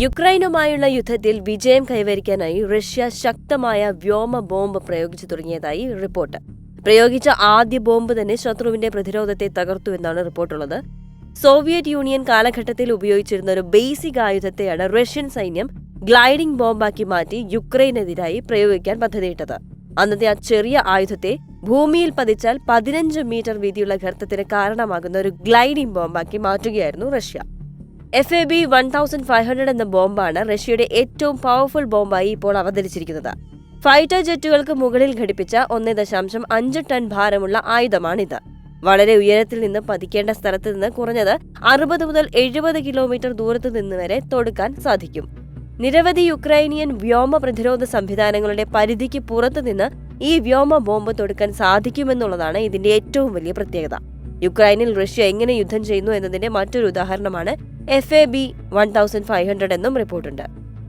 യുക്രൈനുമായുള്ള യുദ്ധത്തിൽ വിജയം കൈവരിക്കാനായി റഷ്യ ശക്തമായ വ്യോമ ബോംബ് പ്രയോഗിച്ചു തുടങ്ങിയതായി റിപ്പോർട്ട്. പ്രയോഗിച്ച ആദ്യ ബോംബ് തന്നെ ശത്രുവിന്റെ പ്രതിരോധത്തെ തകർത്തുവെന്നാണ് റിപ്പോർട്ടുള്ളത്. സോവിയറ്റ് യൂണിയൻ കാലഘട്ടത്തിൽ ഉപയോഗിച്ചിരുന്ന ഒരു ബേസിക് ആയുധത്തെയാണ് റഷ്യൻ സൈന്യം ഗ്ലൈഡിംഗ് ബോംബാക്കി മാറ്റി യുക്രൈനെതിരായി പ്രയോഗിക്കാൻ പദ്ധതിയിട്ടത്. അന്നത്തെ ആ ചെറിയ ആയുധത്തെ ഭൂമിയിൽ പതിച്ചാൽ 15 മീറ്റർ വീതിയുള്ള ഗർത്തത്തിന് കാരണമാകുന്ന ഒരു ഗ്ലൈഡിംഗ് ബോംബാക്കി മാറ്റുകയായിരുന്നു റഷ്യ. FAB-1500 എന്ന ബോംബാണ് റഷ്യയുടെ ഏറ്റവും പവർഫുൾ ബോംബായി ഇപ്പോൾ അവതരിച്ചിരിക്കുന്നത്. ഫൈറ്റർ ജെറ്റുകൾക്ക് മുകളിൽ ഘടിപ്പിച്ച 1.5 ടൺ ഭാരമുള്ള ആയുധമാണിത്. വളരെ ഉയരത്തിൽ നിന്ന് പതിക്കേണ്ട സ്ഥലത്ത് നിന്ന് കുറഞ്ഞത് 60 മുതൽ 70 കിലോമീറ്റർ ദൂരത്തു നിന്ന് വരെ തൊടുക്കാൻ സാധിക്കും. നിരവധി യുക്രൈനിയൻ വ്യോമ പ്രതിരോധ സംവിധാനങ്ങളുടെ പരിധിക്ക് പുറത്തുനിന്ന് ഈ വ്യോമ ബോംബ് തൊടുക്കാൻ സാധിക്കുമെന്നുള്ളതാണ് ഇതിന്റെ ഏറ്റവും വലിയ പ്രത്യേകത. യുക്രൈനിൽ റഷ്യ എങ്ങനെ യുദ്ധം ചെയ്യുന്നു എന്നതിന്റെ മറ്റൊരു ഉദാഹരണമാണ് FAB-1500 എന്നും റിപ്പോർട്ടുണ്ട്.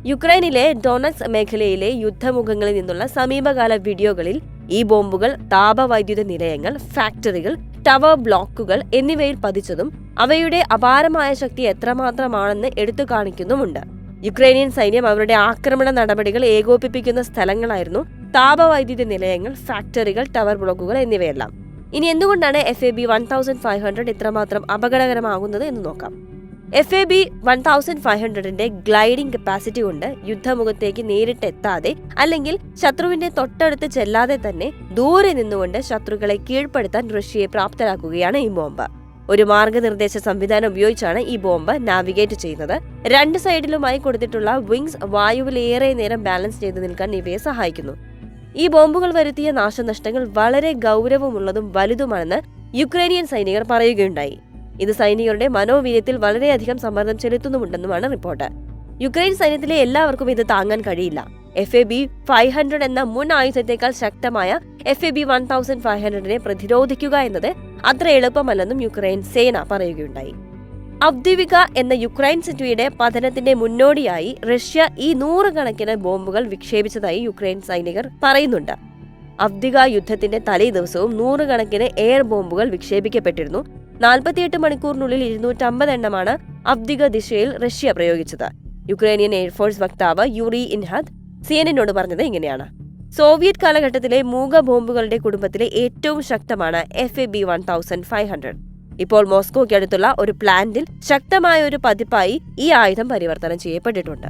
യുക്രൈനിലെ ഡൊണറ്റ്സ്ക് മേഖലയിലെ യുദ്ധമുഖങ്ങളിൽ നിന്നുള്ള സമീപകാല വീഡിയോകളിൽ ഈ ബോംബുകൾ താപവൈദ്യുത നിലയങ്ങൾ, ഫാക്ടറികൾ, ടവർ ബ്ലോക്കുകൾ എന്നിവയിൽ പതിച്ചതും അവയുടെ അപാരമായ ശക്തി എത്രമാത്രമാണെന്ന് എടുത്തു കാണിക്കുന്നുമുണ്ട്. യുക്രൈനിയൻ സൈന്യം അവരുടെ ആക്രമണ നടപടികൾ ഏകോപിപ്പിക്കുന്ന സ്ഥലങ്ങളായിരുന്നു താപവൈദ്യുത നിലയങ്ങൾ, ഫാക്ടറികൾ, ടവർ ബ്ലോക്കുകൾ എന്നിവയെല്ലാം. ഇനി എന്തുകൊണ്ടാണ് FAB-1500 ഇത്രമാത്രം അപകടകരമാകുന്നത് എന്ന് നോക്കാം. FAB-1500ന്റെ ഗ്ലൈഡിംഗ് കപ്പാസിറ്റി കൊണ്ട് യുദ്ധമുഖത്തേക്ക് നേരിട്ട് എത്താതെ അല്ലെങ്കിൽ ശത്രുവിന്റെ തൊട്ടടുത്ത് ചെല്ലാതെ തന്നെ ദൂരെ നിന്നുകൊണ്ട് ശത്രുക്കളെ കീഴ്പ്പെടുത്താൻ റഷ്യയെ പ്രാപ്തരാക്കുകയാണ് ഈ ബോംബ്. ഒരു മാർഗനിർദ്ദേശ സംവിധാനം ഉപയോഗിച്ചാണ് ഈ ബോംബ് നാവിഗേറ്റ് ചെയ്യുന്നത്. 2 സൈഡിലുമായി കൊടുത്തിട്ടുള്ള വിങ്സ് വായുവിൽ ഏറെ നേരം ബാലൻസ് ചെയ്ത് നിൽക്കാൻ ഇവയെ സഹായിക്കുന്നു. ഈ ബോംബുകൾ വരുത്തിയ നാശനഷ്ടങ്ങൾ വളരെ ഗൗരവമുള്ളതും വലുതുമാണെന്ന് യുക്രൈനിയൻ സൈനികർ പറയുകയുണ്ടായി. ഇത് സൈനികരുടെ മനോവീര്യത്തിൽ വളരെയധികം സമ്മർദ്ദം ചെലുത്തുന്നുമുണ്ടെന്നുമാണ് റിപ്പോർട്ട്. യുക്രൈൻ സൈന്യത്തിലെ എല്ലാവർക്കും ഇത് താങ്ങാൻ കഴിയില്ല. FAB-500 എന്ന മുൻ ആയുധത്തേക്കാൾ ശക്തമായ FAB-1500നെ പ്രതിരോധിക്കുക എന്നത് അത്ര എളുപ്പമല്ലെന്നും യുക്രൈൻ സേന പറയുകയുണ്ടായി. അവ്ദിവിക എന്ന യുക്രൈൻ സിറ്റിയുടെ പതനത്തിന്റെ മുന്നോടിയായി റഷ്യ ഈ 100 കണക്കിന് ബോംബുകൾ വിക്ഷേപിച്ചതായി യുക്രൈൻ സൈനികർ പറയുന്നുണ്ട്. അവ്ദിക യുദ്ധത്തിന്റെ തലേ ദിവസവും 100 കണക്കിന് എയർ ബോംബുകൾ വിക്ഷേപിക്കപ്പെട്ടിരുന്നു. 48 മണിക്കൂറിനുള്ളിൽ 250 എണ്ണമാണ് അവ്ദിക ദിശയിൽ റഷ്യ പ്രയോഗിച്ചത്. യുക്രൈനിയൻ എയർഫോഴ്സ് വക്താവ് യൂറി ഇൻഹദ് CNN-നോട് പറഞ്ഞത് ഇങ്ങനെയാണ്: സോവിയറ്റ് കാലഘട്ടത്തിലെ മൂക ബോംബുകളുടെ കുടുംബത്തിലെ ഏറ്റവും ശക്തമാണ് FAB-1500. ഇപ്പോൾ മോസ്കോയ്ക്ക് അടുത്തുള്ള ഒരു പ്ലാന്റിൽ ശക്തമായ ഒരു പതിപ്പായി ഈ ആയുധം പരിവർത്തനം ചെയ്യപ്പെട്ടിട്ടുണ്ട്.